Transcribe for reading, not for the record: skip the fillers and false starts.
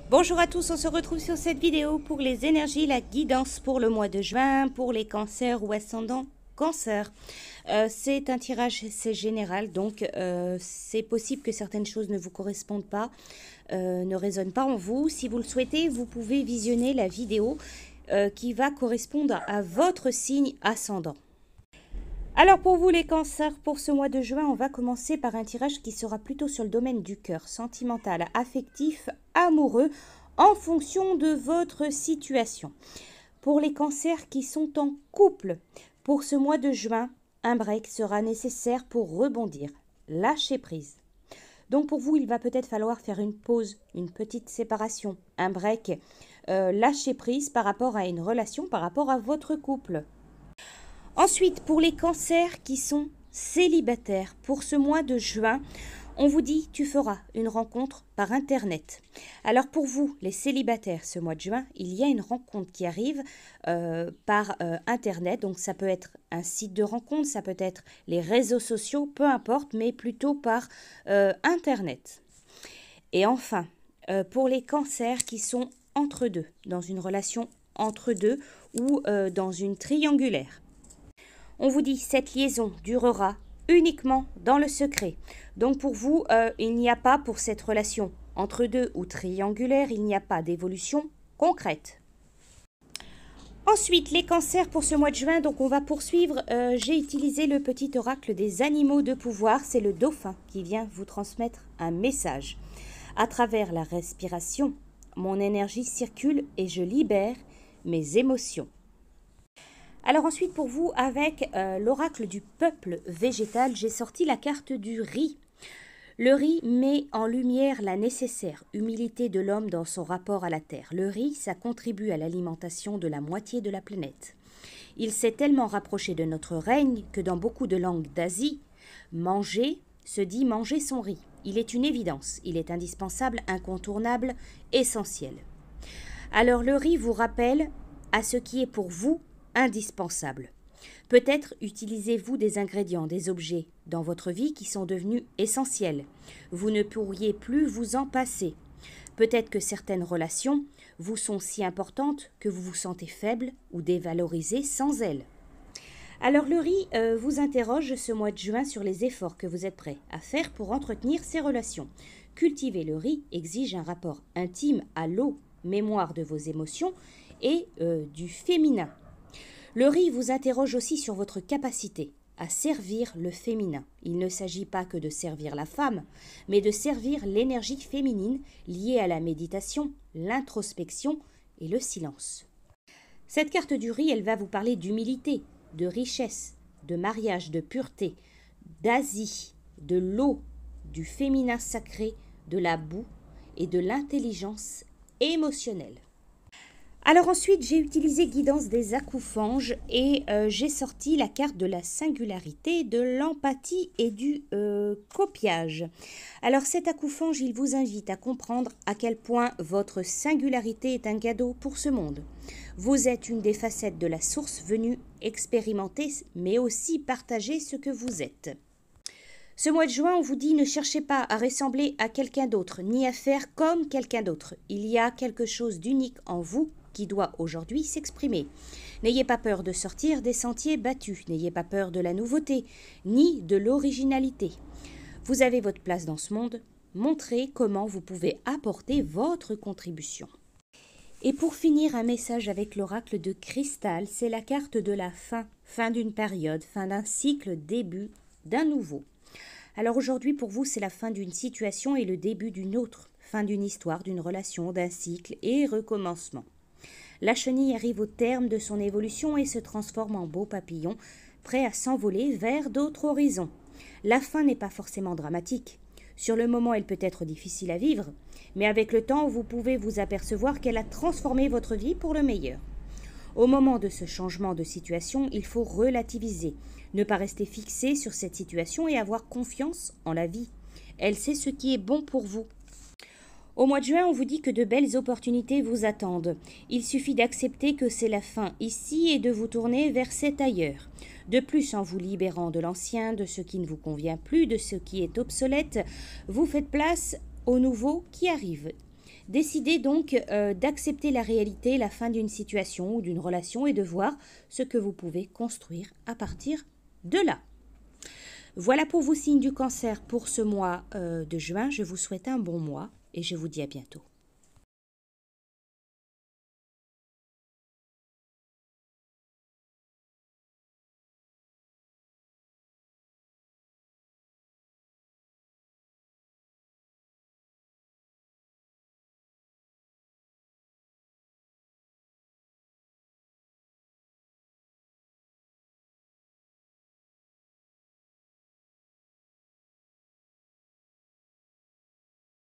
Bonjour à tous, on se retrouve sur cette vidéo pour les énergies, la guidance pour le mois de juin, pour les cancers ou ascendants cancer. C'est un tirage, c'est général, donc c'est possible que certaines choses ne vous correspondent pas, ne résonnent pas en vous. Si vous le souhaitez, vous pouvez visionner la vidéo qui va correspondre à votre signe ascendant. Alors pour vous les cancers, pour ce mois de juin, on va commencer par un tirage qui sera plutôt sur le domaine du cœur, sentimental, affectif, amoureux, en fonction de votre situation. Pour les cancers qui sont en couple, pour ce mois de juin, un break sera nécessaire pour rebondir. Lâchez prise. Donc pour vous, il va peut-être falloir faire une pause, une petite séparation, un break, lâcher prise par rapport à une relation, par rapport à votre couple. Ensuite, pour les cancers qui sont célibataires, pour ce mois de juin, on vous dit tu feras une rencontre par Internet. Alors pour vous, les célibataires, ce mois de juin, il y a une rencontre qui arrive par Internet. Donc ça peut être un site de rencontre, ça peut être les réseaux sociaux, peu importe, mais plutôt par Internet. Et enfin, pour les cancers qui sont entre deux, dans une relation entre deux ou dans une triangulaire. On vous dit cette liaison durera uniquement dans le secret. Donc pour vous, il n'y a pas pour cette relation entre deux ou triangulaire, il n'y a pas d'évolution concrète. Ensuite, les cancers pour ce mois de juin, donc on va poursuivre. J'ai utilisé le petit oracle des animaux de pouvoir, c'est le dauphin qui vient vous transmettre un message. À travers la respiration, mon énergie circule et je libère mes émotions. Alors ensuite pour vous, avec l'oracle du peuple végétal, j'ai sorti la carte du riz. Le riz met en lumière la nécessaire humilité de l'homme dans son rapport à la terre. Le riz, ça contribue à l'alimentation de la moitié de la planète. Il s'est tellement rapproché de notre règne que dans beaucoup de langues d'Asie, manger se dit manger son riz. Il est une évidence, il est indispensable, incontournable, essentiel. Alors le riz vous rappelle à ce qui est pour vous indispensable. Peut-être utilisez-vous des ingrédients, des objets dans votre vie qui sont devenus essentiels. Vous ne pourriez plus vous en passer. Peut-être que certaines relations vous sont si importantes que vous vous sentez faible ou dévalorisé sans elles. Alors le riz vous interroge ce mois de juin sur les efforts que vous êtes prêts à faire pour entretenir ces relations. Cultiver le riz exige un rapport intime à l'eau, mémoire de vos émotions et du féminin. Le riz vous interroge aussi sur votre capacité à servir le féminin. Il ne s'agit pas que de servir la femme, mais de servir l'énergie féminine liée à la méditation, l'introspection et le silence. Cette carte du riz, elle va vous parler d'humilité, de richesse, de mariage, de pureté, d'Asie, de l'eau, du féminin sacré, de la boue et de l'intelligence émotionnelle. Alors ensuite, j'ai utilisé Guidance des acouphènes et j'ai sorti la carte de la singularité, de l'empathie et du copiage. Alors cet acouphène, il vous invite à comprendre à quel point votre singularité est un cadeau pour ce monde. Vous êtes une des facettes de la source venue expérimenter, mais aussi partager ce que vous êtes. Ce mois de juin, on vous dit ne cherchez pas à ressembler à quelqu'un d'autre, ni à faire comme quelqu'un d'autre. Il y a quelque chose d'unique en vous qui doit aujourd'hui s'exprimer. N'ayez pas peur de sortir des sentiers battus, n'ayez pas peur de la nouveauté, ni de l'originalité. Vous avez votre place dans ce monde, montrez comment vous pouvez apporter votre contribution. Et pour finir, un message avec l'oracle de cristal, c'est la carte de la fin, fin d'une période, fin d'un cycle, début d'un nouveau. Alors aujourd'hui, pour vous, c'est la fin d'une situation et le début d'une autre, fin d'une histoire, d'une relation, d'un cycle et recommencement. La chenille arrive au terme de son évolution et se transforme en beau papillon, prêt à s'envoler vers d'autres horizons. La fin n'est pas forcément dramatique. Sur le moment, elle peut être difficile à vivre, mais avec le temps, vous pouvez vous apercevoir qu'elle a transformé votre vie pour le meilleur. Au moment de ce changement de situation, il faut relativiser, ne pas rester fixé sur cette situation et avoir confiance en la vie. Elle sait ce qui est bon pour vous. Au mois de juin, on vous dit que de belles opportunités vous attendent. Il suffit d'accepter que c'est la fin ici et de vous tourner vers cet ailleurs. De plus, en vous libérant de l'ancien, de ce qui ne vous convient plus, de ce qui est obsolète, vous faites place au nouveau qui arrive. Décidez donc d'accepter la réalité, la fin d'une situation ou d'une relation et de voir ce que vous pouvez construire à partir de là. Voilà pour vous, signes du Cancer, pour ce mois de juin. Je vous souhaite un bon mois et je vous dis à bientôt.